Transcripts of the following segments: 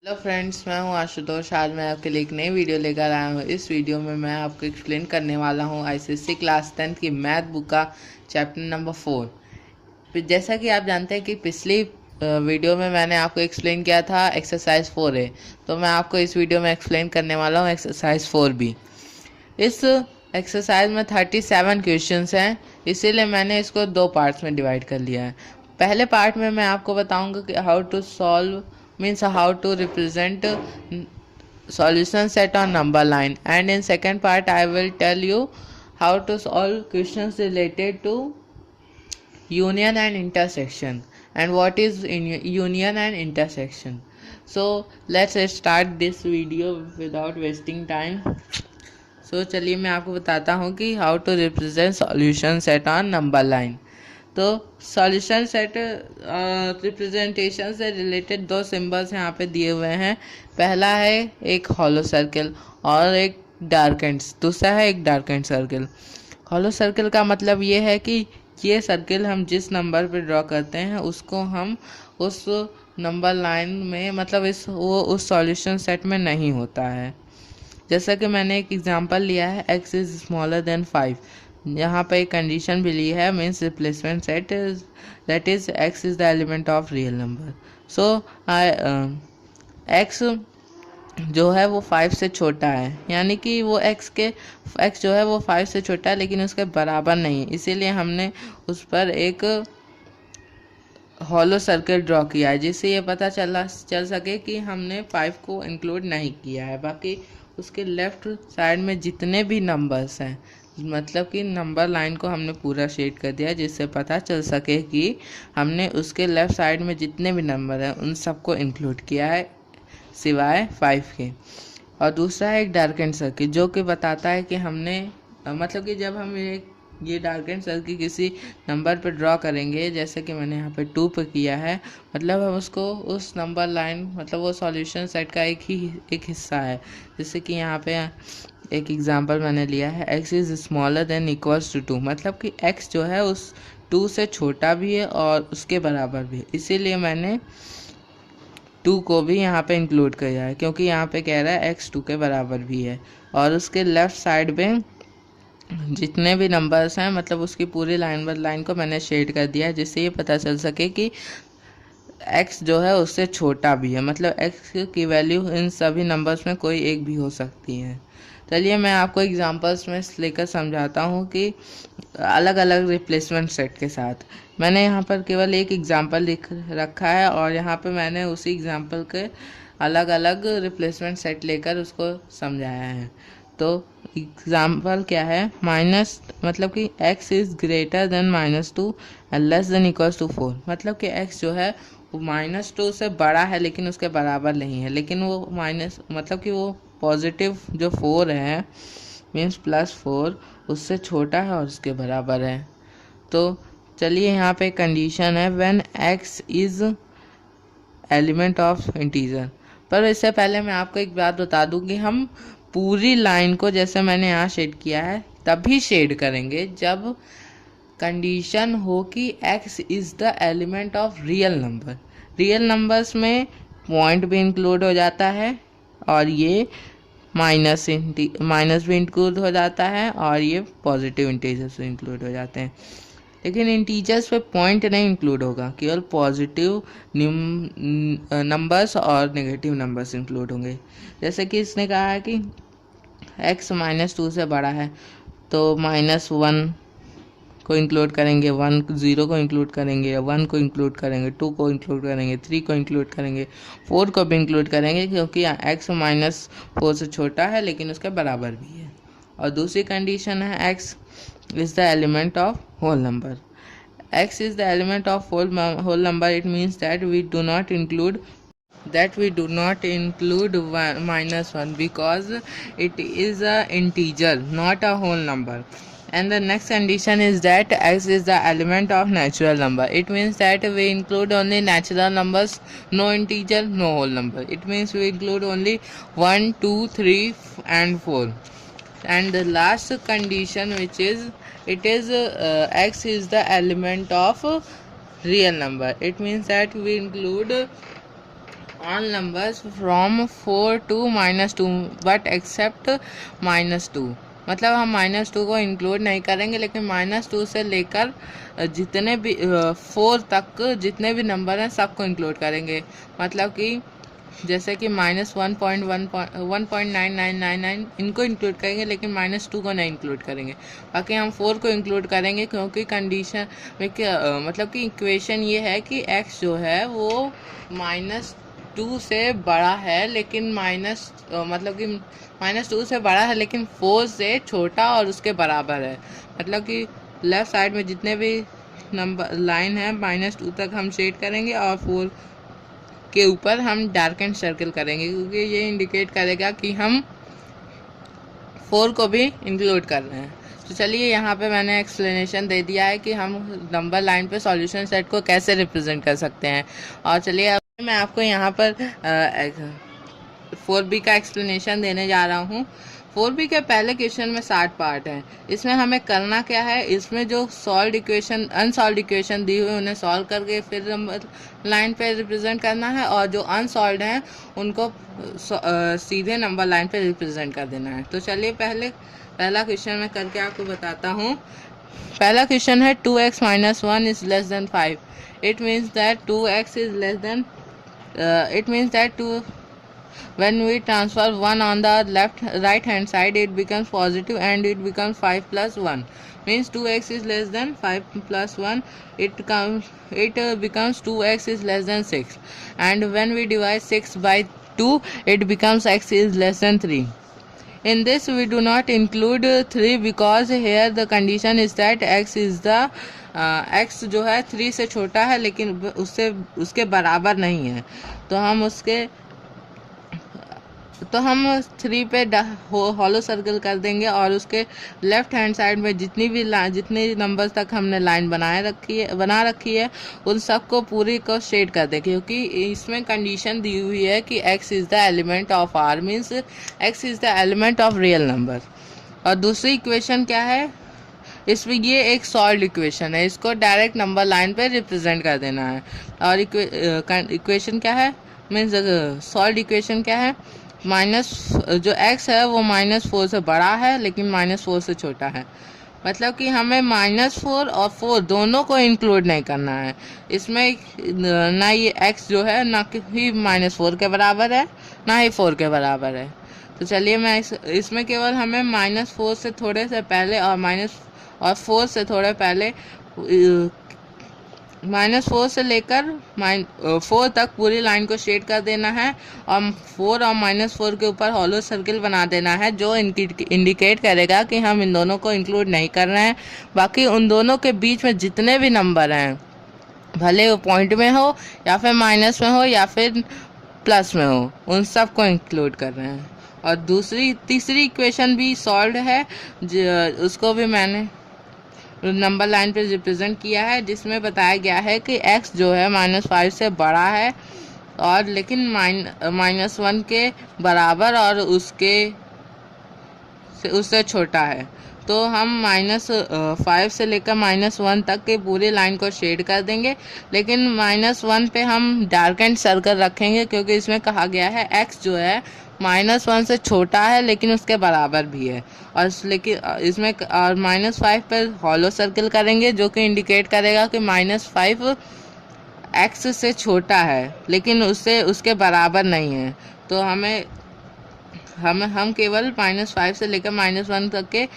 Hello friends, मैं हूं आशुतोष। आज मैं आपके लिए एक नई वीडियो लेकर आया हूं। इस वीडियो में मैं आपको एक्सप्लेन करने वाला हूं आईसीएसई क्लास 10 की मैथ बुक का चैप्टर नंबर 4। फिर जैसा कि आप जानते हैं कि पिछली वीडियो में मैंने आपको एक्सप्लेन किया था एक्सरसाइज 4A, तो मैं आपको इस वीडियो में एक्सप्लेन करने वाला हूँ एक्सरसाइज 4B। इस एक्सरसाइज में 37 क्वेश्चंस हैं, इसीलिए मैंने इसको दो पार्ट्स में डिवाइड कर लिया है। पहले पार्ट में मैं आपको बताऊंगा कि how to solve means how to represent solution set on number line, and in second part I will tell you how to solve questions related to union and intersection and what is in union and intersection. So let's start this video without wasting time. So चलिए मैं आपको बताता हूँ कि how to represent solution set on number line. तो solution set representation से related दो symbols यहाँ पे दिए हुए हैं। पहला है एक हॉलो सर्कल और एक डार्केंड, दूसरा है एक डार्केंड सर्कल। हॉलो सर्कल का मतलब ये है कि ये सर्कल हम जिस नंबर पे ड्रॉ करते हैं उसको हम उस नंबर लाइन में मतलब वो उस सॉल्यूशन सेट में नहीं होता है। जैसा कि मैंने एक एग्जांपल लिया है x इज़ स्मॉलर देन 5। यहाँ पर एक कंडीशन भी ली है, means replacement set that is x is the element of real number. So x जो है वो 5 से छोटा है, यानी कि वो x जो है वो 5 से छोटा है लेकिन उसके बराबर नहीं, इसीलिए हमने उस पर एक हॉलो सर्कल ड्रॉ किया है जिससे ये पता चल सके कि हमने 5 को इंक्लूड नहीं किया है। बाकी उसके लेफ़्ट साइड में जितने भी नंबर्स हैं, मतलब कि नंबर लाइन को हमने पूरा शेड कर दिया जिससे पता चल सके कि हमने उसके लेफ़्ट साइड में जितने भी नंबर हैं उन सबको इंक्लूड किया है सिवाय 5 के। और दूसरा है एक डार्केंड सर्किल जो कि बताता है कि हमने मतलब कि जब हम ये डार्केंड सर्किल किसी नंबर पे ड्रॉ करेंगे, जैसे कि मैंने यहाँ पे 2 पे किया है, मतलब हम उसको उस नंबर लाइन मतलब वो सॉल्यूशन सेट का एक हिस्सा है। जैसे कि यहाँ पे एक एग्जांपल मैंने लिया है, x is smaller than equals to 2, मतलब कि x जो है उस 2 से छोटा भी है और उसके बराबर भी है, इसीलिए मैंने 2 को भी यहाँ पे इंक्लूड किया है क्योंकि यहाँ पे कह रहा है x 2 के बराबर भी है। और उसके लेफ़्ट साइड में जितने भी नंबर्स हैं मतलब उसकी पूरी लाइन को मैंने शेड कर दिया है जिससे ये पता चल सके कि x जो है उससे छोटा भी है, मतलब x की वैल्यू इन सभी नंबर्स में कोई एक भी हो सकती है। चलिए मैं आपको एग्जांपल्स में लेकर समझाता हूँ कि अलग अलग रिप्लेसमेंट सेट के साथ। मैंने यहाँ पर केवल एक एग्जांपल लिख रखा है और यहाँ पे मैंने उसी एग्जांपल के अलग अलग रिप्लेसमेंट सेट लेकर उसको समझाया है। तो एग्जाम्पल क्या है, माइनस मतलब कि x is greater than -2 and less than equals to 4, मतलब कि x जो है वो -2 से बड़ा है लेकिन उसके बराबर नहीं है, लेकिन वो माइनस मतलब कि वो पॉजिटिव जो 4 है मीन्स +4 उससे छोटा है और उसके बराबर है। तो चलिए यहाँ पे कंडीशन है when x is element of integer. पर इससे पहले मैं आपको एक बात बता दूं कि हम पूरी लाइन को जैसे मैंने यहाँ शेड किया है तभी शेड करेंगे जब कंडीशन हो कि x is the element of real number. Real numbers में पॉइंट भी इंक्लूड हो जाता है और ये माइनस भी इंक्लूड हो जाता है और ये पॉजिटिव इंटीजर्स भी इंक्लूड हो जाते हैं, लेकिन इंटीजर्स पे पॉइंट नहीं इंक्लूड होगा, केवल पॉजिटिव नंबर्स और नेगेटिव नंबर्स इंक्लूड होंगे। जैसे कि इसने कहा है कि x -2 से बड़ा है तो -1 को इंक्लूड करेंगे, 0 को इंक्लूड करेंगे, 1 को इंक्लूड करेंगे, 2 को इंक्लूड करेंगे, 3 को इंक्लूड करेंगे, 4 को भी इंक्लूड करेंगे क्योंकि x -4 से छोटा है लेकिन उसके बराबर भी है। और दूसरी कंडीशन है x is the element of whole number. X is the element of whole number. It means that we do not include -1 because it is a integer, not a whole number. And the next condition is that x is the element of natural number. It means that we include only natural numbers, no integer, no whole number. It means we include only 1, 2, 3 and 4. And the last condition which is x is the element of real number. It means that we include all numbers from 4 to -2 but except -2। मतलब हम -2 को include नहीं करेंगे, लेकिन -2 से लेकर जितने भी 4 तक जितने भी नंबर हैं सबको इंक्लूड करेंगे। मतलब कि जैसे कि -1.1.9999 इनको इंक्लूड करेंगे, लेकिन -2 को नहीं इंक्लूड करेंगे। बाकी हम 4 को इंक्लूड करेंगे, क्योंकि कंडीशन में मतलब कि इक्वेशन ये है कि x जो है वो -2 से बड़ा है, लेकिन मतलब कि -2 से बड़ा है लेकिन 4 से छोटा और उसके बराबर है। मतलब कि लेफ्ट साइड में जितने भी नंबर लाइन है -2 तक हम शेड करेंगे, और 4 के ऊपर हम डार्क एंड सर्कल करेंगे, क्योंकि ये इंडिकेट करेगा कि हम 4 को भी इंक्लूड कर रहे हैं। तो चलिए, यहाँ पे मैंने एक्सप्लेनेशन दे दिया है कि हम नंबर लाइन पे सॉल्यूशन सेट को कैसे रिप्रेजेंट कर सकते हैं। और चलिए अब मैं आपको यहाँ पर 4B का एक्सप्लेनेशन देने जा रहा हूँ। 4B के पहले क्वेश्चन में 60 पार्ट हैं। इसमें हमें करना क्या है, इसमें जो सॉल्व इक्वेशन अनसॉल्व इक्वेशन दी हुई उन्हें सॉल्व करके फिर नंबर लाइन पे रिप्रेजेंट करना है, और जो अनसॉल्व हैं उनको सीधे नंबर लाइन पे रिप्रेजेंट कर देना है। तो चलिए पहला क्वेश्चन मैं करके आपको बताता हूँ। पहला क्वेश्चन है 2x - 1 is less than 5. It means that 2x is less than it means that 2 when we transfer 1 on the right hand side, it becomes positive and it becomes 5 plus 1, means 2x is less than 5 plus 1, it becomes 2x is less than 6, and when we divide 6 by 2, it becomes x is less than 3. In this we do not include 3 because here the condition is that x is the x जो है 3 से छोटा है लेकिन उसके बराबर नहीं है। तो हम 3 पे हॉलो सर्कल कर देंगे, और उसके लेफ्ट हैंड साइड में जितनी नंबर्स तक हमने लाइन बना रखी है उन सबको पूरी को शेड कर दें, क्योंकि इसमें कंडीशन दी हुई है कि x is the element of r, means x is the element of real number. और दूसरी इक्वेशन क्या है, इसमें ये एक सॉल्व इक्वेशन है, इसको डायरेक्ट नंबर लाइन पे रिप्रेजेंट कर देना है। और इक्वेशन क्या है, मीन्स सॉल्व इक्वेशन क्या है, जो x है वो -4 से बड़ा है लेकिन -4 से छोटा है। मतलब कि हमें -4 और 4 दोनों को इंक्लूड नहीं करना है। इसमें ना ये x जो है ना ही -4 के बराबर है ना ही 4 के बराबर है। तो चलिए मैं इसमें केवल हमें -4 से थोड़े से पहले और 4 से थोड़े पहले -4 से लेकर 4 तक पूरी लाइन को शेड कर देना है, और 4 और -4 के ऊपर हॉलो सर्किल बना देना है, जो इंडिकेट करेगा कि हम इन दोनों को इंक्लूड नहीं कर रहे हैं। बाकी उन दोनों के बीच में जितने भी नंबर हैं, भले वो पॉइंट में हो या फिर माइनस में हो या फिर प्लस में हो, उन सब को इंक्लूड कर रहे हैं। और तीसरी इक्वेशन भी सॉल्व है, उसको भी मैंने नंबर लाइन पे रिप्रेजेंट किया है, जिसमें बताया गया है कि x जो है -5 से बड़ा है और लेकिन -1 के बराबर और उससे छोटा है। तो हम -5 से लेकर -1 तक के पूरी लाइन को शेड कर देंगे, लेकिन -1 पे हम डार्क एंड सर्कल रखेंगे, क्योंकि इसमें कहा गया है x जो है -1 से छोटा है लेकिन उसके बराबर भी है। और लेकिन इसमें और -5 पर हॉलो सर्कल करेंगे, जो कि इंडिकेट करेगा कि -5 x से छोटा है लेकिन उसके बराबर नहीं है। तो हम केवल -5 से लेकर -1 तक के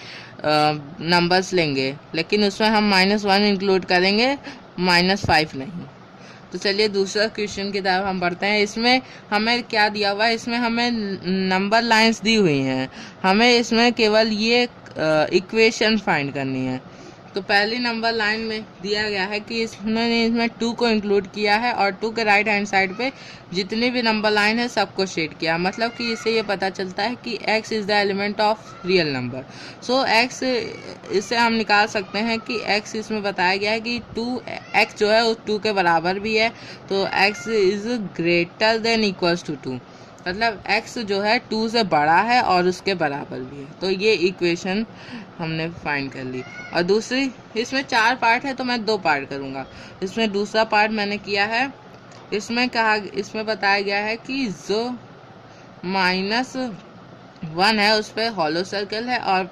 नंबर्स लेंगे, लेकिन उसमें हम -1 इंक्लूड करेंगे, -5 नहीं। तो चलिए दूसरा क्वेश्चन की तरफ हम बढ़ते हैं। इसमें हमें क्या दिया हुआ है, इसमें हमें नंबर लाइंस दी हुई हैं, हमें इसमें केवल ये इक्वेशन फाइंड करनी है। तो पहली नंबर लाइन में दिया गया है कि इसमें 2 को इंक्लूड किया है, और 2 के राइट हैंड साइड पे जितनी भी नंबर लाइन है सबको शेड किया। मतलब कि इससे ये पता चलता है कि x is the element of real number. So x इससे हम निकाल सकते हैं कि x इसमें बताया गया है कि x जो है उस 2 के बराबर भी है, तो x is greater than equals to 2, मतलब x जो है 2 से बड़ा है और उसके बराबर भी है। तो ये इक्वेशन हमने फाइंड कर ली। और दूसरी, इसमें 4 पार्ट है तो मैं 2 पार्ट करूँगा। इसमें दूसरा पार्ट मैंने किया है इसमें बताया गया है कि जो -1 है उस पर हॉलो सर्कल है और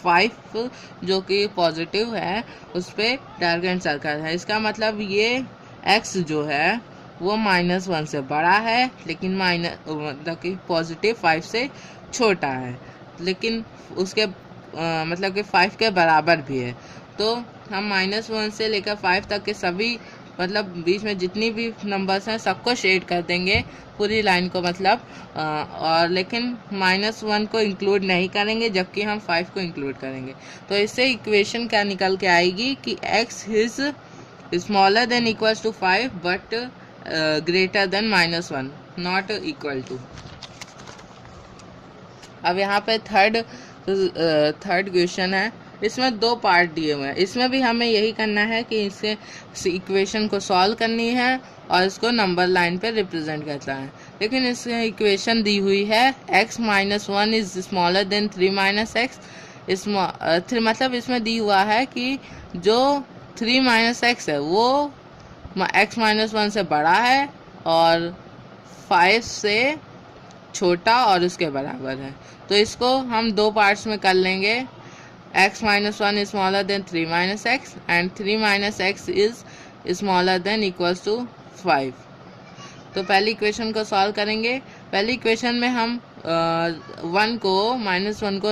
5 जो कि पॉजिटिव है उस पर डार्क सर्कल है। इसका मतलब ये x जो है वो -1 से बड़ा है, लेकिन मतलब कि पॉजिटिव 5 से छोटा है, लेकिन उसके मतलब कि 5 के बराबर भी है। तो हम -1 से लेकर 5 तक के सभी मतलब बीच में जितनी भी नंबर्स हैं सबको शेड कर देंगे पूरी लाइन को, मतलब और लेकिन -1 को इंक्लूड नहीं करेंगे, जबकि हम 5 को इंक्लूड करेंगे। तो इससे इक्वेशन क्या निकल के आएगी कि x is smaller than equals to 5 but greater than -1 not equal to. अब यहाँ पे थर्ड क्वेश्चन है। इसमें 2 पार्ट दिए हुए हैं। इसमें भी हमें यही करना है कि इसे इक्वेशन को सॉल्व करनी है और इसको नंबर लाइन पे रिप्रेजेंट करता है। लेकिन इस इक्वेशन दी हुई है x - 1 is smaller then 3 - x। मतलब इसमें दी हुआ है कि जो 3 - x है वो x - 1 से बड़ा है और 5 से छोटा और उसके बराबर है। तो इसको हम 2 पार्ट्स में कर लेंगे। x - 1 is smaller than 3 - x and 3 - x is smaller than equals to 5। तो पहली इक्वेशन को सॉल्व करेंगे। पहली इक्वेशन में हम 1 को -1 को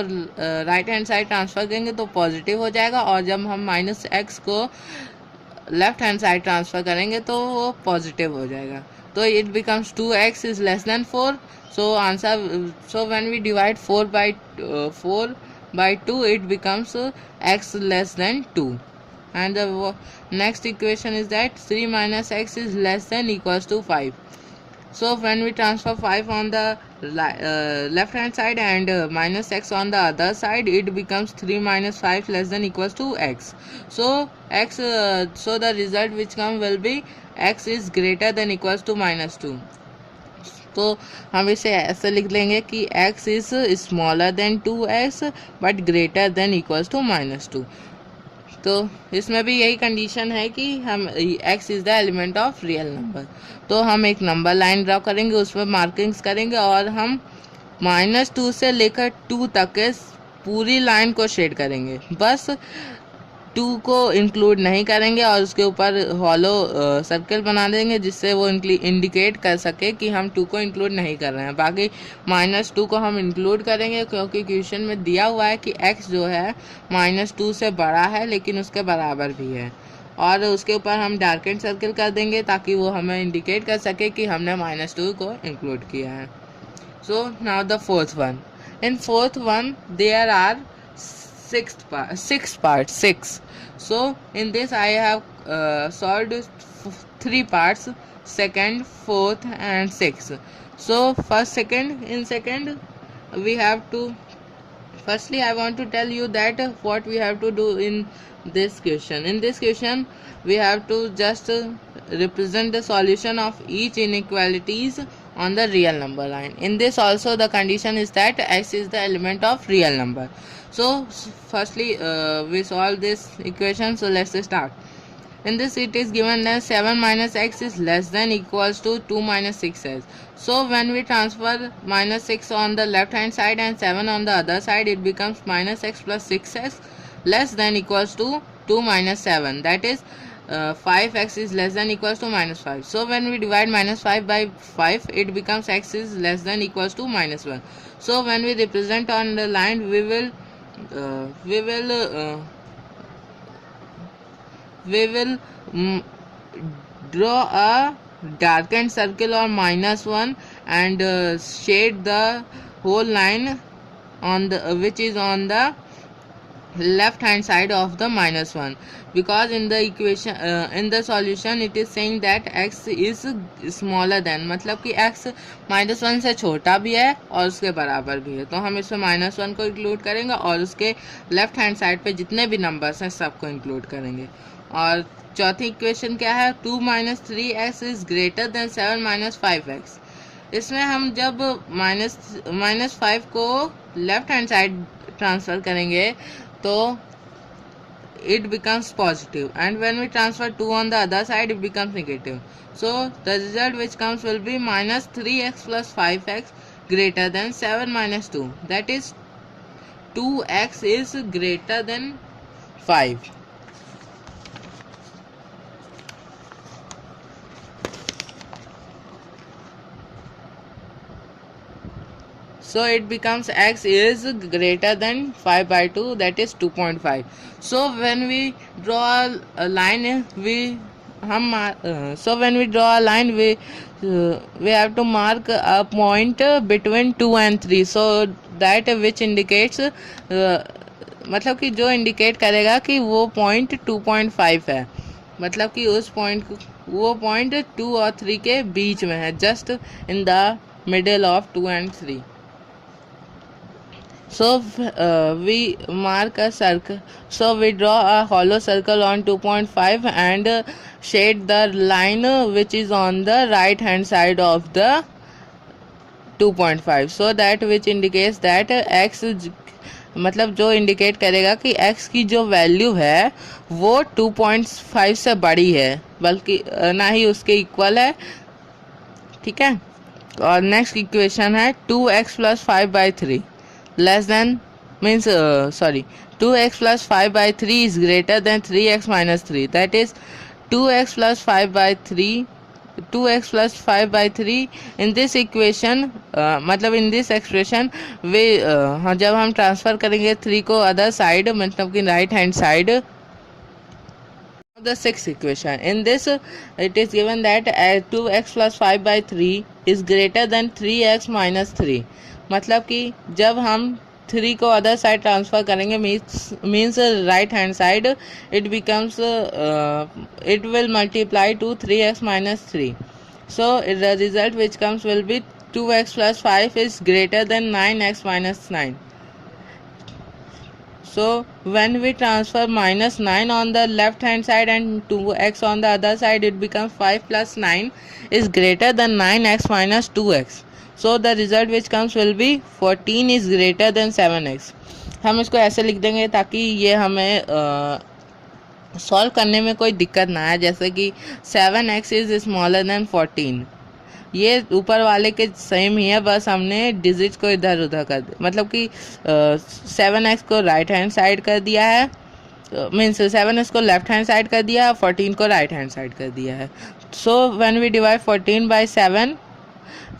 राइट हैंड साइड ट्रांसफ़र करेंगे तो पॉजिटिव हो जाएगा, और जब हम -x को लेफ्ट हैंड साइड ट्रांसफ़र करेंगे तो वो पॉजिटिव हो जाएगा। तो it becomes 2x is less then 4। So answer, so when we divide 4 by 2 it becomes x less than 2, and the next equation is that 3 minus x is less than equals to 5. So when we transfer 5 on the left hand side and minus x on the other side, it becomes 3 minus 5 less than equals to x. So so the result which come will be x is greater than equals to -2। तो हम इसे ऐसे लिख लेंगे कि x is smaller than 2x but greater than equals to -2। तो इसमें भी यही कंडीशन है कि हम x is the element of real number. तो हम एक नंबर लाइन ड्रॉ करेंगे, उसमें मार्किंग्स करेंगे और हम -2 से लेकर 2 तक के पूरी लाइन को शेड करेंगे। बस 2 को इंक्लूड नहीं करेंगे और उसके ऊपर हॉलो सर्कल बना देंगे जिससे वो इंडिकेट कर सके कि हम 2 को इंक्लूड नहीं कर रहे हैं। बाकी -2 को हम इंक्लूड करेंगे क्योंकि क्वेश्चन में दिया हुआ है कि x जो है -2 से बड़ा है लेकिन उसके बराबर भी है, और उसके ऊपर हम डार्केंड सर्कल कर देंगे ताकि वो हमें इंडिकेट कर सके कि हमने -2 को इंक्लूड किया है। So now the fourth one. In fourth one there are 6 parts. So in this I have solved 3 parts: second, fourth and sixth. So in second we have to, firstly I want to tell you that what we have to do in this question. In this question we have to just represent the solution of each inequalities on the real number line. In this also the condition is that x is the element of real number. So firstly we solve this equation. So let's start. In this it is given that 7 minus x is less than equals to 2 minus 6x. So when we transfer -6 on the left hand side and 7 on the other side, it becomes -x plus 6x less than equals to 2 minus 7, that is 5x is less than equals to -5. So when we divide -5 by 5, it becomes x is less than equals to -1. So when we represent on the line, we will draw a darkened circle or -1 and shade the whole line on the which is on the left hand side of the -1, because in the equation in the solution it is saying that x is smaller than, मतलब कि x -1 से छोटा भी है और उसके बराबर भी है। तो हम इसमें -1 को इंक्लूड करेंगे और उसके लेफ्ट हैंड साइड पे जितने भी नंबर्स हैं सबको इंक्लूड करेंगे। और चौथी इक्वेशन क्या है? 2 - 3x is greater then 7 - 5x। इसमें हम जब -5 को लेफ्ट हैंड साइड ट्रांसफ़र करेंगे तो it becomes positive, and when we transfer 2 on the other side it becomes negative. So the result which comes will be minus 3x plus 5x greater than 7 minus 2, that is 2x is greater than 5. So it becomes x is greater than 5 by 2, that is 2.5. So when we draw a line we have to mark a point between 2 and 3, so that which indicates मतलब कि जो indicate करेगा कि वो point 2.5 है, मतलब कि उस पॉइंट वो पॉइंट 2 और 3 के बीच में है, just in the middle of 2 and 3. So we mark a circle. So we draw a hollow circle on 2.5 and shade the line which is on the right hand side of the 2.5. So that which indicates that x मतलब जो indicate करेगा कि x की जो value है वो 2.5 से बड़ी है, बल्कि ना ही उसके इक्वल है. ठीक है. और नेक्स्ट इक्वेशन है 2x plus 5 by 3 less than means 2x plus 5 by 3 is greater than 3x minus 3, that is 2x plus 5 by 3 in this equation मतलब in this expression we जब हम ट्रांसफर करेंगे 3 को अदर साइड मतलब कि right hand side. The sixth equation, in this it is given that 2x plus 5 by 3 is greater than 3x minus 3. मतलब कि जब हम 3 को अदर साइड ट्रांसफर करेंगे means right hand side, it becomes it will multiply two 3x minus 3. So the result which comes will be 2x plus 5 is greater than 9x minus 9. So when we transfer minus 9 on the left hand side and 2x on the other side, it becomes 5 plus 9 is greater than 9x minus 2x. So the result which comes will be 14 is greater than 7x. हम इसको ऐसे लिख देंगे ताकि ये हमें solve करने में कोई दिक्कत ना आए, जैसे कि 7x इज स्मॉलर देन 14. ये ऊपर वाले के सेम ही है, बस हमने डिजिट को इधर उधर कर दिया, मतलब कि 7x को राइट हैंड साइड कर दिया है, मीन्स 7x को लेफ्ट हैंड साइड कर दिया, 14 को राइट हैंड साइड कर दिया है. So when we divide 14 by 7,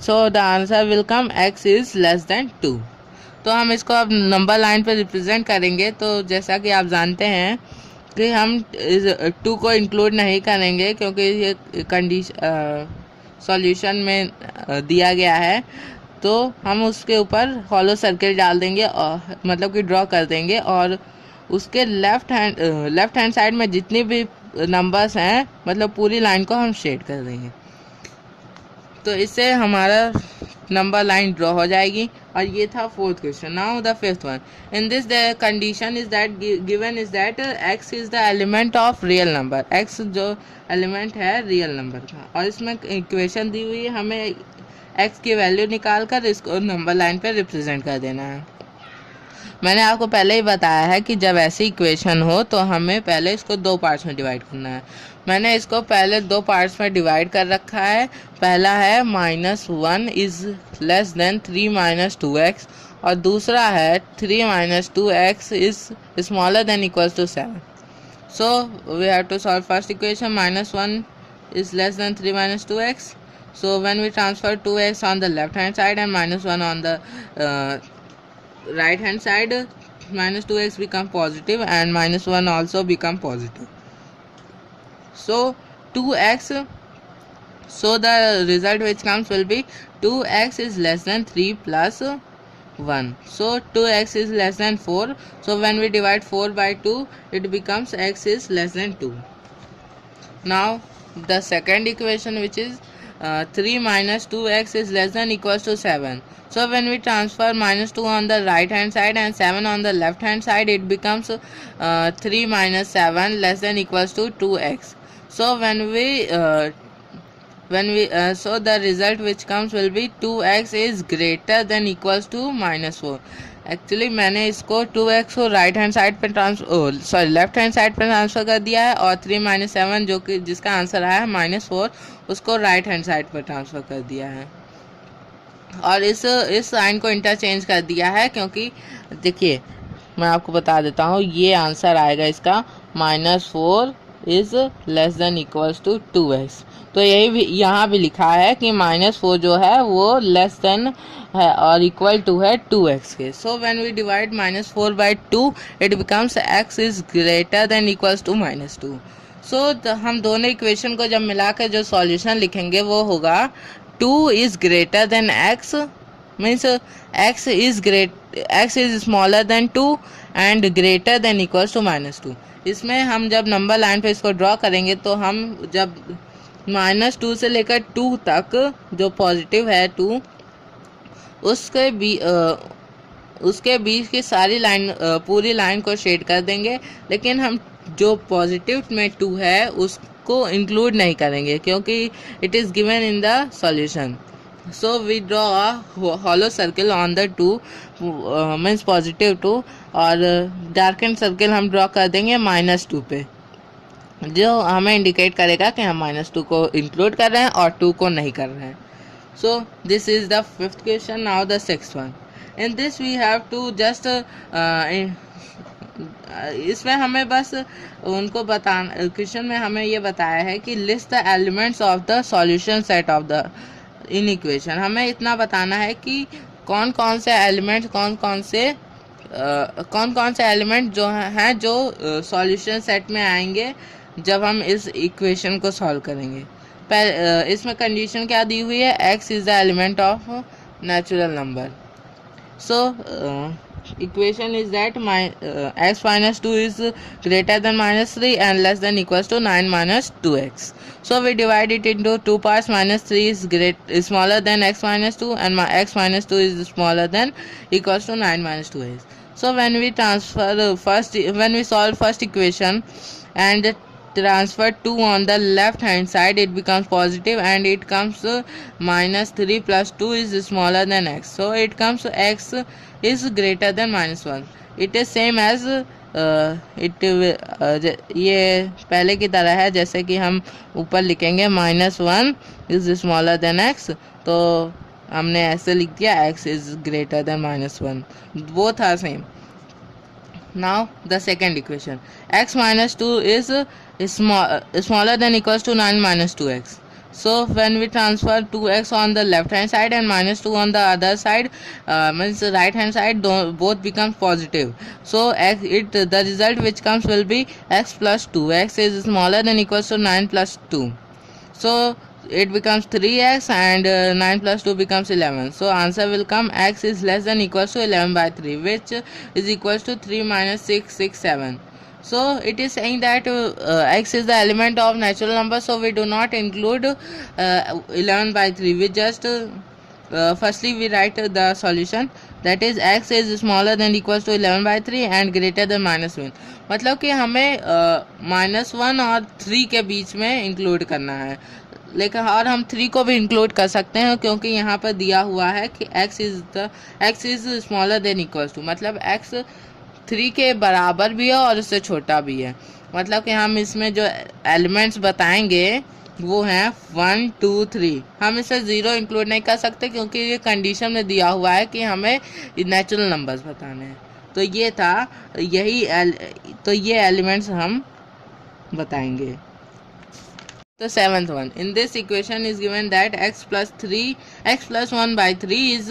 so the answer will come x is less than 2. तो हम इसको अब नंबर लाइन पे रिप्रेजेंट करेंगे. तो जैसा कि आप जानते हैं कि हम 2 को इंक्लूड नहीं करेंगे क्योंकि ये कंडीशन सॉल्यूशन में दिया गया है, तो हम उसके ऊपर हॉलो सर्किल डाल देंगे और मतलब कि ड्रॉ कर देंगे, और उसके लेफ्ट हैंड साइड में जितनी भी नंबर्स हैं मतलब पूरी लाइन को हम शेड कर देंगे. तो इससे हमारा नंबर लाइन ड्रॉ हो जाएगी. और ये था fourth question. Now the fifth one. In this the condition is that given is that x is the element of real number. x जो एलिमेंट है रियल नंबर का, और इसमें इक्वेशन दी हुई है, हमें x की वैल्यू निकाल कर इसको नंबर लाइन पे रिप्रेजेंट कर देना है. मैंने आपको पहले ही बताया है कि जब ऐसी इक्वेशन हो तो हमें पहले इसको 2 पार्ट्स में डिवाइड करना है. मैंने इसको पहले 2 पार्ट्स में डिवाइड कर रखा है. पहला है -1 is less than 3 minus 2x, और दूसरा है 3 minus 2x is smaller than equals to 7. So we have to solve first equation. -1 is less than 3 minus 2x. So when we transfer 2x on the left hand side and -1 on the right hand side, -2x become positive and -1 also become positive. So 2x, so the result which comes will be 2x is less than 3 plus 1. So 2x is less than 4. So when we divide 4 by 2, it becomes x is less than 2. Now the second equation, which is 3 minus 2x is less than equals to 7. So when we transfer -2 on the right hand side and 7 on the left hand side, it becomes 3 minus 7 less than equals to 2x. So when we so the result which comes will be 2x is greater than equals to -4. Actually मैंने इसको 2x को right hand side पे left hand side पे transfer कर दिया है, और 3 - 7 जो कि जिसका आंसर आया है -4 उसको राइट हैंड साइड पर ट्रांसफ़र कर दिया है, और इस साइन को इंटरचेंज कर दिया है, क्योंकि देखिए मैं आपको बता देता हूँ, ये आंसर आएगा इसका -4 is less than equals to 2x। तो यही भी यहाँ भी लिखा है कि -4 जो है वो लेस देन है और इक्वल टू है 2x के। So when we divide -4 by 2 it becomes x is greater than equals to -2। So हम दोनों इक्वेशन को जब मिला कर जो सॉल्यूशन लिखेंगे वो होगा 2 is greater then x, means x is smaller than 2 and greater than equals to -2। इसमें हम जब नंबर लाइन पे इसको ड्रॉ करेंगे तो हम जब -2 से लेकर 2 तक जो पॉजिटिव है 2 उसके बीच की सारी लाइन पूरी लाइन को शेड कर देंगे, लेकिन हम जो पॉजिटिव में 2 है उसको इंक्लूड नहीं करेंगे क्योंकि it is given in the solution. So we draw a hollow circle on the 2 means positive 2, और darkened circle हम ड्रॉ कर देंगे -2 पे, जो हमें इंडिकेट करेगा कि हम -2 को इंक्लूड कर रहे हैं और 2 को नहीं कर रहे हैं। So this is the 5th question. Now the 6th one. In this we have to just इसमें हमें बस उनको बताना, क्वेश्चन में हमें ये बताया है कि list the elements of the solution set of the in equation. हमें इतना बताना है कि कौन कौन से एलिमेंट जो हैं जो सॉल्यूशन सेट में आएंगे जब हम इस इक्वेशन को सॉल्व करेंगे। इसमें कंडीशन क्या दी हुई है, x is the element of natural number. So equation is that x minus 2 is greater than -3 and less than equals to 9 minus 2x. So we divide it into two parts. -3 is smaller than x minus 2 and x minus 2 is smaller than equals to 9 minus 2x. So when we solve first equation and transfer 2 on the left hand side, it becomes positive and it comes -3 plus 2 is smaller than x. So it comes x is greater than -1. It is same as ये पहले की तरह है, जैसे कि हम ऊपर लिखेंगे -1 is smaller than x, तो हमने ऐसे लिख दिया x is greater than -1, both are same. Now the second equation, x minus 2 is smaller than equals to 9 minus 2x. So when we transfer 2x on the left hand side and -2 on the other side, means right hand side, both becomes positive. So the result which comes will be x plus 2. X is smaller than equals to 9 plus 2. So it becomes 3x and 9 plus 2 becomes 11. So answer will come x is less than equals to 11 by 3, which is equals to 3 minus 6, 6, 7. So it is saying that x is the element of natural number, so we do not include 11 by 3. We just firstly we write the solution, that is x is smaller than equals to 11 by 3 and greater than -1. मतलब कि हमें -1 और 3 के बीच में include करना है, लेकिन और हम 3 को भी इंक्लूड कर सकते हैं क्योंकि यहाँ पर दिया हुआ है कि x is smaller than equals to, मतलब x 3 के बराबर भी है और उससे छोटा भी है। मतलब कि हम इसमें जो एलिमेंट्स बताएंगे वो हैं 1, 2, 3। हम इसमें 0 इंक्लूड नहीं कर सकते क्योंकि ये कंडीशन में दिया हुआ है कि हमें नेचुरल नंबर्स बताने हैं। तो ये था ये एलिमेंट्स हम बताएंगे। The 7th one, in this equation is given that x plus 1 by 3 is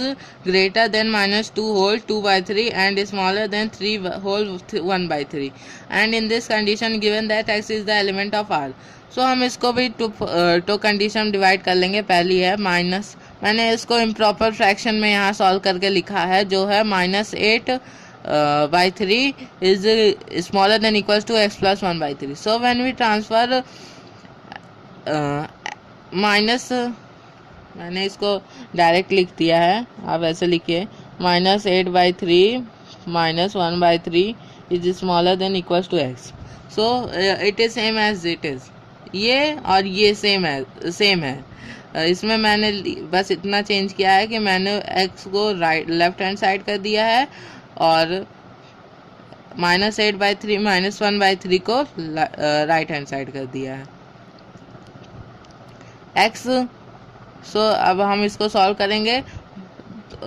greater than -2 whole 2 by 3 and is smaller than 3 whole 1 by 3, and in this condition given that x is the element of R. So हम इसको भी to condition divide कर लेंगे। पहली है minus, मैंने इसको improper fraction में यहाँ सॉल्व करके लिखा है, जो है -8 by 3 is smaller than equals to x plus 1 by 3. So when we transfer minus, मैंने इसको डायरेक्ट लिख दिया है, आप ऐसे लिखिए -8 by 3 -1 by 3 is smaller than equals to x. So it is same as it is, ये और ये सेम है। इसमें मैंने बस इतना चेंज किया है कि मैंने x को लेफ्ट हैंड साइड कर दिया है और -8/3 -1/3 को राइट हैंड साइड कर दिया है x। सो अब हम इसको सॉल्व करेंगे,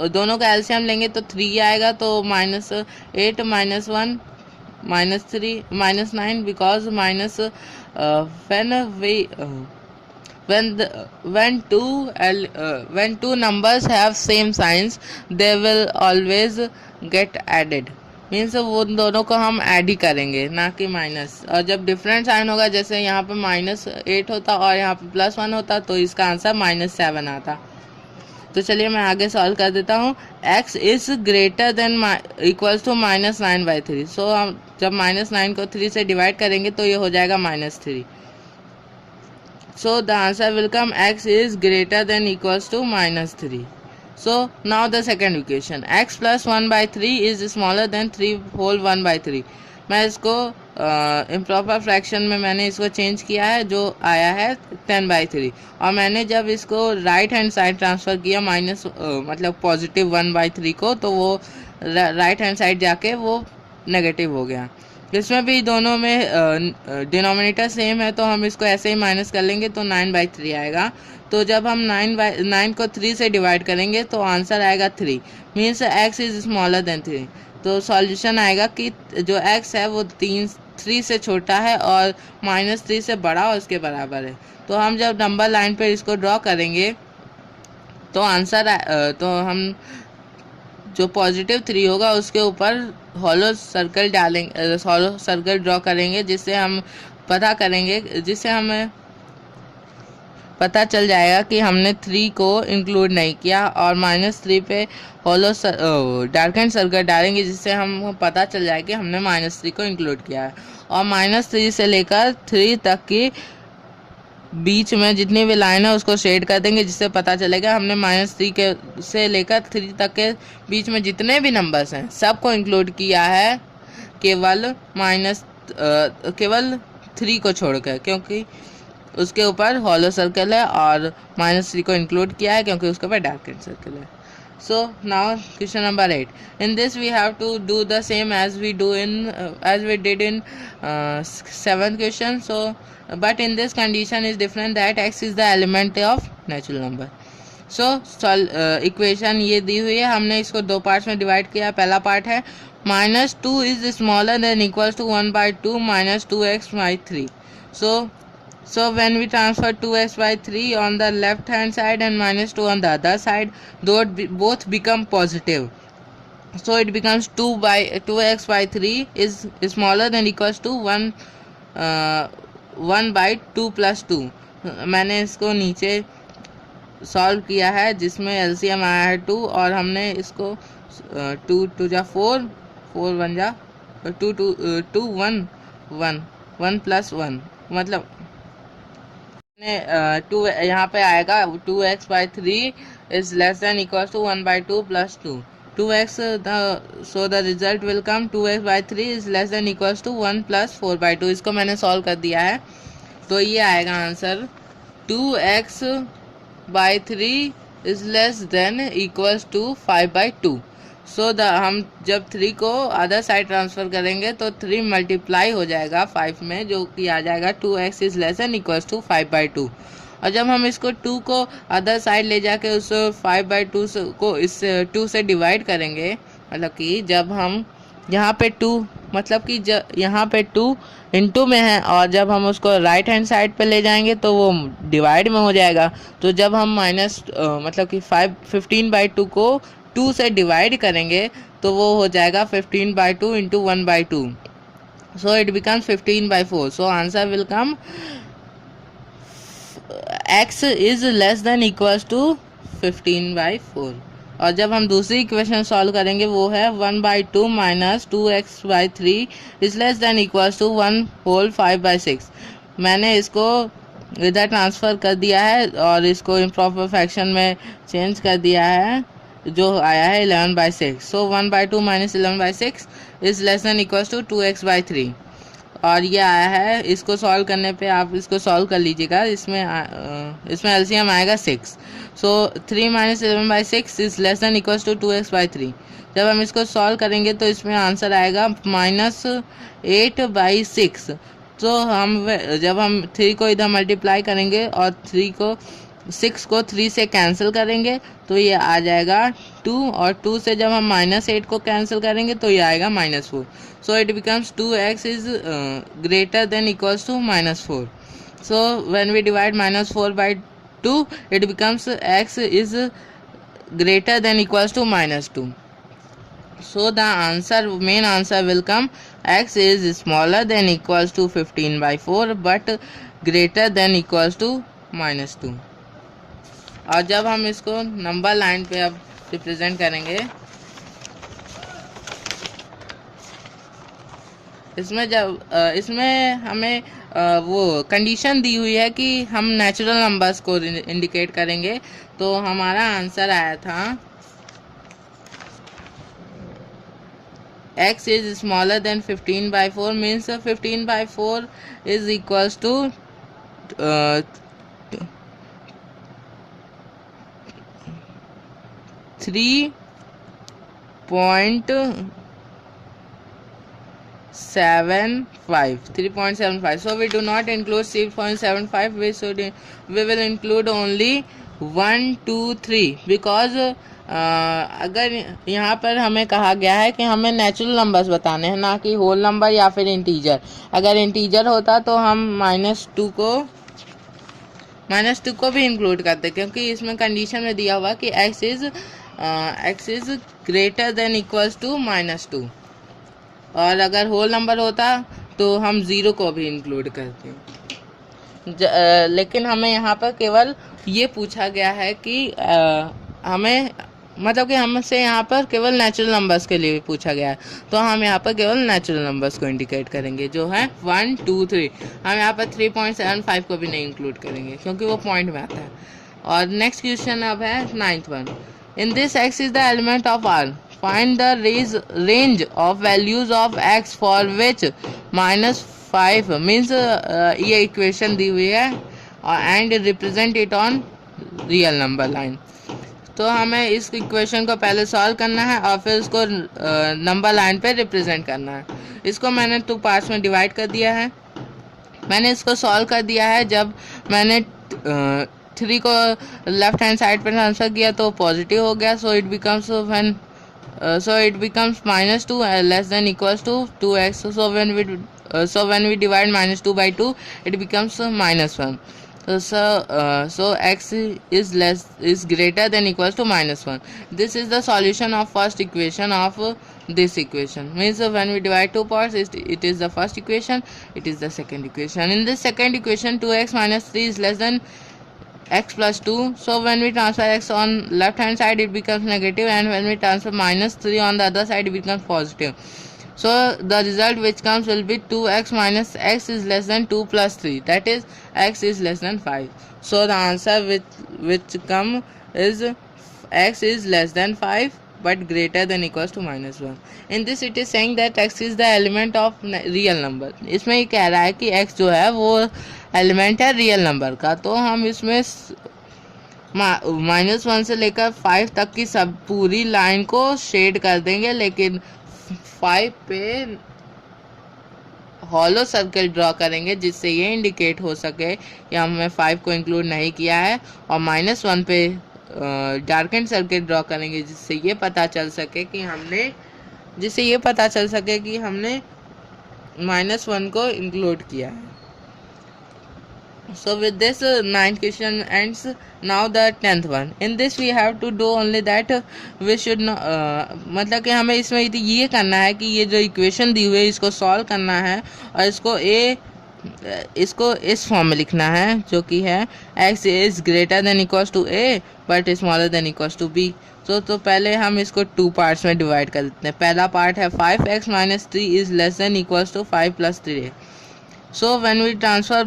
दोनों का एलसीएम लेंगे तो 3 आएगा, तो -8 -1 -3 -9 because minus when two numbers have same signs they will always get added, means वो दोनों को हम ऐड ही करेंगे ना कि माइनस। और जब डिफरेंट साइन होगा, जैसे यहाँ पे -8 होता और यहाँ पे +1 होता, तो इसका आंसर -7 आता। तो चलिए मैं आगे सॉल्व कर देता हूँ। x is greater than equals to -9/3। So हम जब -9 को 3 से डिवाइड करेंगे तो ये हो जाएगा -3। So the answer will come x is greater than equals to -3. So now the second equation, x plus 1/3 is smaller than 3 whole 1/3। मैं इसको इम्प्रॉपर फ्रैक्शन में मैंने इसको चेंज किया है, जो आया है 10/3। और मैंने जब इसको राइट हैंड साइड ट्रांसफ़र किया मतलब +1/3 को, तो वो राइट हैंड साइड जाके वो नेगेटिव हो गया। इसमें भी दोनों में डिनोमिनेटर सेम है, तो हम इसको ऐसे ही माइनस कर लेंगे तो 9/3 आएगा। तो जब हम 9 को 3 से डिवाइड करेंगे तो आंसर आएगा 3, means x is smaller then 3। तो सॉल्यूशन आएगा कि जो x है वो 3 से छोटा है और -3 से बड़ा और उसके बराबर है। तो हम जब नंबर लाइन पर इसको ड्रॉ करेंगे तो आंसर तो हम जो +3 होगा उसके ऊपर हॉलो सर्कल डालेंगे, हॉलो सर्कल ड्रॉ करेंगे, जिससे हम पता करेंगे, जिससे हमें पता चल जाएगा कि हमने 3 को इंक्लूड नहीं किया। और -3 पे हॉलो डार्केंड सर्कल डालेंगे, जिससे हम पता चल जाएगा कि हमने -3 को इंक्लूड किया है। और -3 से लेकर 3 तक की बीच में जितनी भी लाइन है उसको शेड कर देंगे, जिससे पता चलेगा हमने -3 के से लेकर 3 तक के बीच में जितने भी नंबर्स हैं सबको इंक्लूड किया है, केवल 3 को छोड़कर, क्योंकि उसके ऊपर हॉलो सर्कल है, और -3 को इंक्लूड किया है क्योंकि उसके ऊपर डार्केंड सर्कल है। So now question number 8. In this we have to do the same as we did in 7th question. So but in this condition is different, that x is the element of natural number. So equation ये दी हुई है, हमने इसको 2 parts में divide किया। पहला part है -2 is smaller than equals to 1/2 -2x/3. So when we transfer 2x/3 on the left hand side and -2 on the other side, both become positive. So it becomes 2x/3 is smaller than equals to 1/2 + 2। मैंने इसको नीचे solve किया है, जिसमें LCM आया है 2, और हमने इसको 2 2 जा 4 4 1 जा 2 2 1 1 1 + 1, मतलब 2 यहाँ पे आएगा 2x/3 is less than equals to 1/2 + 2 2x। So the result will come 2x/3 is less than equals to 1 + 4/2। इसको मैंने सॉल्व कर दिया है, तो ये आएगा answer 2x/3 is less than equals to 5/2। सो हम जब 3 को अदर साइड ट्रांसफ़र करेंगे तो 3 मल्टीप्लाई हो जाएगा 5 में, जो कि आ जाएगा 2x is less than equals to 5/2। और जब हम इसको 2 को अदर साइड ले जाके उस 5/2 को इस 2 से डिवाइड करेंगे, मतलब कि जब हम यहाँ पे 2 मतलब कि यहाँ पे 2 इंटू में है, और जब हम उसको राइट हैंड साइड पे ले जाएंगे तो वो डिवाइड में हो जाएगा। तो जब हम मतलब कि 15/2 को 2 से डिवाइड करेंगे तो वो हो जाएगा 15/2 into 1/2। So it becomes 15/4। So answer will come x is less than equals to 15/4। और जब हम दूसरी इक्वेशन सॉल्व करेंगे वो है 1/2 - 2x/3 is less than equals to 1 whole 5/6। मैंने इसको इधर ट्रांसफ़र कर दिया है और इसको इम्प्रॉपर फ्रैक्शन में चेंज कर दिया है, जो आया है 11/6। So 1/2 - 11/6 is less than equals to 2x/3। और ये आया है। इसको सॉल्व करने पे आप इसको सॉल्व कर लीजिएगा। इसमें एलसीएम आएगा 6। So 3 - 11/6 is less than equals to 2x/3। जब हम इसको सॉल्व करेंगे तो इसमें आंसर आएगा -8/6। तो जब हम 3 को इधर मल्टीप्लाई करेंगे और 6 को 3 से कैंसिल करेंगे तो ये आ जाएगा 2, और 2 से जब हम -8 को कैंसिल करेंगे तो ये आएगा -4। So it becomes 2x is greater than equals to -4। So when we divide -4/2 it becomes x is greater than equals to -2. So the main answer will come x is smaller than equals to 15/4 but greater than equals to -2. और जब हम इसको number line पे अब represent करेंगे, इसमें हमें वो कंडीशन दी हुई है कि हम नेचुरल नंबर्स को इंडिकेट करेंगे। तो हमारा आंसर आया था x is smaller than 15/4 means 15/4 is equals to 3.75. So we do not include 3.75. We will include only 1, 2, 3 because अगर यहाँ पर हमें कहा गया है कि हमें नेचुरल नंबर्स बताने हैं, ना कि होल नंबर या फिर इंटीजर। अगर इंटीजर होता तो हम -2 को भी इंक्लूड करते, क्योंकि इसमें कंडीशन में दिया हुआ कि x is greater than equals to -2। और अगर होल नंबर होता तो हम 0 को भी इंक्लूड करते। लेकिन हमें यहाँ पर केवल ये पूछा गया है कि हमें मतलब कि हमसे यहाँ पर केवल नेचुरल नंबर्स के लिए पूछा गया है। तो हम यहाँ पर केवल नेचुरल नंबर्स को इंडिकेट करेंगे, जो है 1, 2, 3। हम यहाँ पर 3.75 को भी नहीं इंक्लूड करेंगे क्योंकि वो पॉइंट में आता है। और नेक्स्ट क्वेश्चन अब है 9th one। In this x is the element of R। Find the range of values of x for which -5 means ये इक्वेशन दी हुई है and represent it on real number line. तो हमें इस इक्वेशन को पहले सॉल्व करना है और फिर उसको नंबर लाइन पे रिप्रेजेंट करना है। इसको मैंने 2 पार्ट्स में डिवाइड कर दिया है। मैंने इसको सॉल्व कर दिया है। जब मैंने 3 को लेफ्ट हैंड साइड पर ट्रांसफर किया तो पॉजिटिव हो गया। So it becomes -2 less than equals to 2x। So when we divide -2/2 it becomes -1. So x is greater than equals to -1. This is the solution of first equation of this equation. Means when we divide 2 parts, it is the first equation, it is the second equation. In this second equation, 2x - 3 is less than x plus 2. So when we transfer x on left hand side, it becomes negative, and when we transfer -3 on the other side, it becomes positive. So the result which comes will be 2x minus x is less than 2 plus 3, that is x is less than 5. So the answer which come is x is less than 5 but greater than equals to -1. In this it is saying that x is the element of real number. इसमें ये कह रहा है कि x जो है वो element है रियल नंबर का। तो हम इसमें -1 से लेकर 5 तक की सब पूरी लाइन को शेड कर देंगे, लेकिन 5 पे हॉलो सर्कल ड्रॉ करेंगे जिससे ये इंडिकेट हो सके कि हमने 5 को इंक्लूड नहीं किया है, और -1 पे डार्केंड सर्कल ड्रॉ करेंगे जिससे ये पता चल सके कि हमने -1 को इंक्लूड किया है। So with this 9th question ends. Now the 10th one. In this we have to do only that we should not मतलब कि हमें इसमें ये करना है कि ये जो इक्वेशन दी हुई है इसको सॉल्व करना है और इसको इस फॉर्म में लिखना है, जो कि है x is greater than equals to a but smaller than equals to b. तो पहले हम इसको 2 पार्ट्स में डिवाइड कर देते हैं। पहला पार्ट है 5x - 3 is less than equals to 5 plus 3a. So when we transfer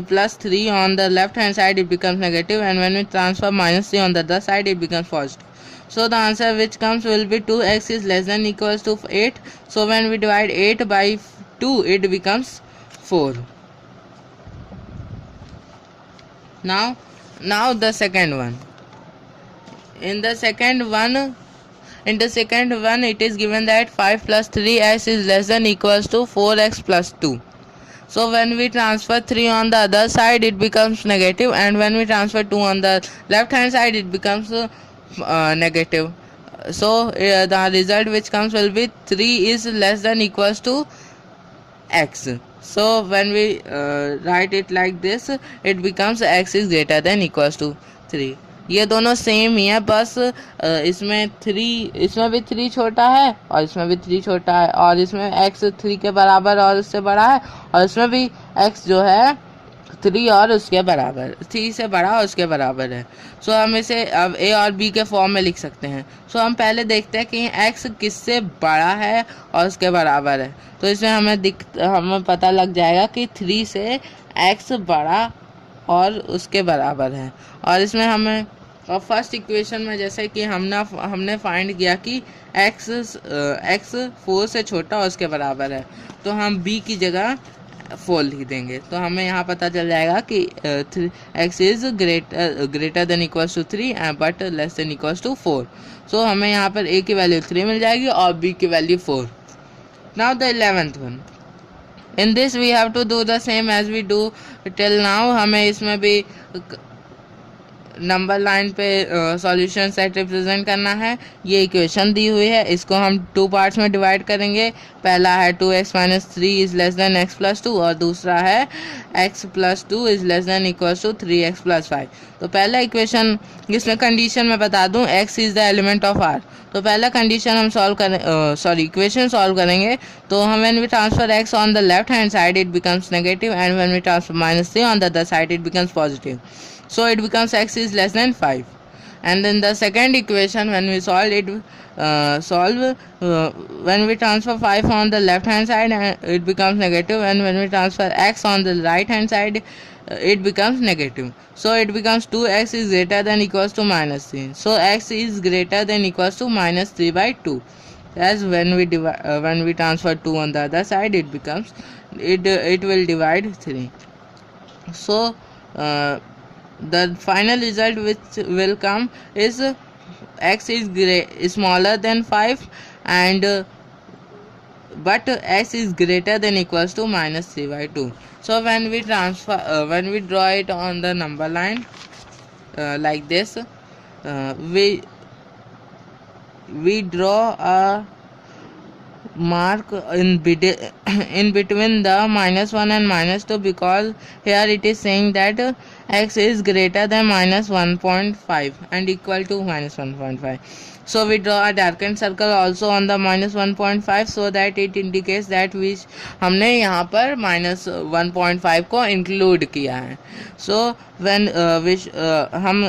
plus 3 on the left hand side, it becomes negative, and when we transfer -3 on the other side, it becomes positive. So the answer which comes will be 2x is less than equals to 8. So when we divide 8 by 2 it becomes 4. Now the second one. In the second one it is given that 5 plus 3x is less than equals to 4x plus 2. So when we transfer 3 on the other side it becomes negative, and when we transfer 2 on the left hand side it becomes negative. So the result which comes will be 3 is less than equals to x. So when we write it like this it becomes x is greater than equals to 3. ये दोनों same ही है, बस इसमें भी 3 छोटा है और इसमें भी 3 छोटा है, और इसमें x 3 के बराबर और उससे बड़ा है, और इसमें भी x जो है 3 और उसके बराबर 3 से बड़ा और उसके बराबर है. सो हम इसे अब a और b के फॉर्म में लिख सकते हैं. सो हम पहले देखते हैं कि x किससे बड़ा है और उसके बराबर है. तो इसमें हमें पता लग जाएगा कि 3 से x बड़ा और उसके बराबर है. और इसमें हमें फर्स्ट इक्वेशन में जैसे कि हमने फाइंड किया कि x 4 से छोटा और उसके बराबर है, तो हम b की जगह 4 लिख देंगे. तो हमें यहाँ पता चल जाएगा कि x is greater than equals to 3 but less than equals to 4. So हमें यहाँ पर a की वैल्यू 3 मिल जाएगी और b की value 4. Now the 11th one. In this we have to do the same as we do till now. हमें इसमें भी नंबर लाइन पे सॉल्यूशन सेट रिप्रेजेंट करना है. ये इक्वेशन दी हुई है, इसको हम 2 पार्ट्स में डिवाइड करेंगे. पहला है 2x minus 3 is less than x plus 2 और दूसरा है x plus 2 is less than equals to 3x plus 5. तो पहला इक्वेशन, इसमें कंडीशन मैं बता दूं, x is the element of r. तो पहला कंडीशन हम इक्वेशन सॉल्व करेंगे. तो हम when we transfer x on the left hand side it becomes negative, and when we transfer minus 3 on the other side it becomes positive. So it becomes x is less than 5. And then the second equation, when we when we transfer 5 on the left hand side it becomes negative, and when we transfer x on the right hand side it becomes negative. So it becomes 2x is greater than equals to minus 3. So x is greater than equals to minus 3 by 2. As when we transfer 2 on the other side it becomes it will divide 3. So the final result which will come is x is smaller than 5 and but x is greater than equals to minus 3 by 2. So when we draw it on the number line like this, we draw a mark in between the -1 and -2 because here it is saying that x is greater than -1.5 and equal to -1.5. So we draw a darkened circle also on the -1.5 so that it indicates that हमने यहाँ पर -1.5 को include किया है. So when हम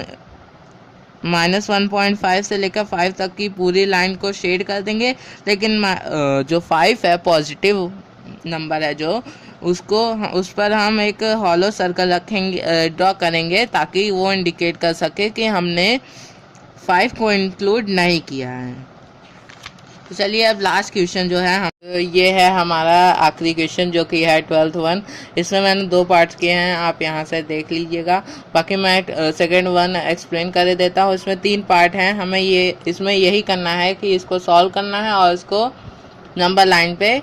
-1.5 से लेकर 5 तक की पूरी लाइन को शेड कर देंगे, लेकिन जो 5 है पॉजिटिव नंबर है जो उस पर हम एक हॉलो सर्कल रखेंगे, ड्रॉ करेंगे ताकि वो इंडिकेट कर सके कि हमने 5 को इंक्लूड नहीं किया है. तो चलिए अब लास्ट क्वेश्चन जो है ये है हमारा आखिरी क्वेश्चन जो कि है 12th वन. इसमें मैंने 2 पार्ट्स किए हैं, आप यहाँ से देख लीजिएगा. बाकी मैं सेकंड वन एक्सप्लेन कर देता हूँ. इसमें 3 पार्ट हैं. हमें इसमें यही करना है कि इसको सॉल्व करना है और इसको नंबर लाइन पे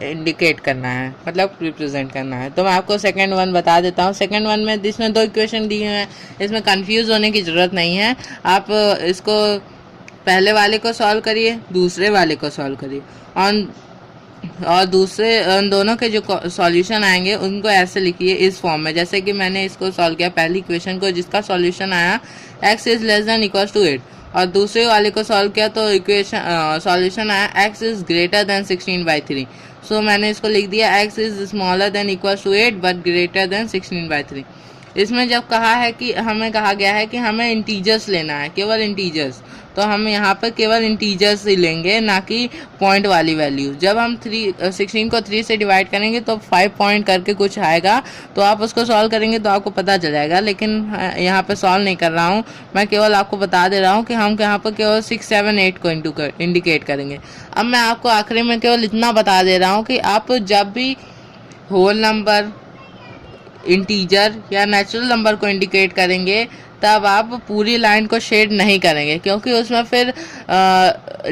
इंडिकेट करना है, मतलब रिप्रेजेंट करना है. तो मैं आपको सेकंड वन बता देता हूँ. सेकंड वन में इसमें 2 इक्वेशन दिए हुए हैं, इसमें कंफ्यूज होने की ज़रूरत नहीं है. आप इसको पहले वाले को सॉल्व करिए, दूसरे वाले को सॉल्व करिए, और दूसरे दोनों के जो सॉल्यूशन आएंगे उनको ऐसे लिखिए इस फॉर्म में. जैसे कि मैंने इसको सॉल्व किया पहली इक्वेशन को जिसका सॉल्यूशन आया x is less than equals to 8, और दूसरे वाले को सॉल्व किया तो इक्वेशन सॉल्यूशन आया x is greater than 16/3. So मैंने इसको लिख दिया x is smaller than equals to 8 but greater than 16/3. इसमें जब हमें कहा गया है कि हमें इंटीजर्स लेना है, केवल इंटीजर्स, तो हम यहाँ पर केवल इंटीजर्स ही लेंगे, ना कि पॉइंट वाली वैल्यू। जब हम 16 को 3 से डिवाइड करेंगे तो 5 पॉइंट करके कुछ आएगा, तो आप उसको सॉल्व करेंगे तो आपको पता चल जाएगा। लेकिन यहाँ पर सॉल्व नहीं कर रहा हूँ मैं, केवल आपको बता दे रहा हूँ कि हम यहाँ पर केवल 6, 7, 8 को इंडिकेट करेंगे। अब मैं आपको आखिरी में केवल इतना बता दे रहा हूँ कि आप जब भी होल नंबर, इंटीजर या नेचुरल नंबर को इंडिकेट करेंगे तब आप पूरी लाइन को शेड नहीं करेंगे, क्योंकि उसमें फिर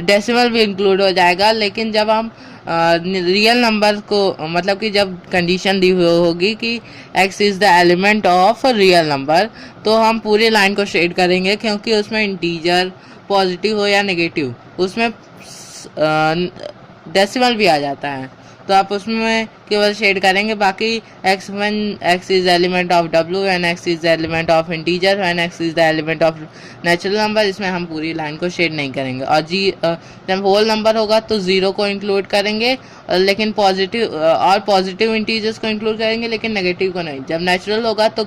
डेसिमल भी इंक्लूड हो जाएगा। लेकिन जब हम रियल नंबर को, मतलब कि जब कंडीशन दी हुई होगी कि x is the element of real number, तो हम पूरी लाइन को शेड करेंगे, क्योंकि उसमें इंटीजर पॉजिटिव हो या नेगेटिव उसमें डेसिमल भी आ जाता है, तो आप उसमें केवल शेड करेंगे। बाकी x when x is element of w and x is the element of integer and x is the element of natural number, इसमें हम पूरी लाइन को शेड नहीं करेंगे। और जब होल नंबर होगा तो 0 को इंक्लूड करेंगे, लेकिन पॉजिटिव इंटीजर्स को इंक्लूड करेंगे, लेकिन नेगेटिव को नहीं। जब नेचुरल होगा तो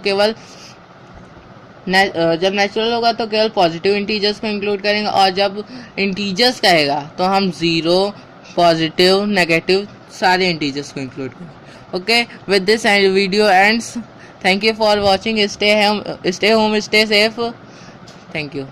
केवल पॉजिटिव इंटीजर्स को इंक्लूड करेंगे, और जब इंटीजर्स कहेगा तो हम 0, पॉजिटिव, नेगेटिव सारे इंटीजर्स को इंक्लूड करें। Okay, with this video ends. Thank you for watching. Stay home, stay safe. Thank you.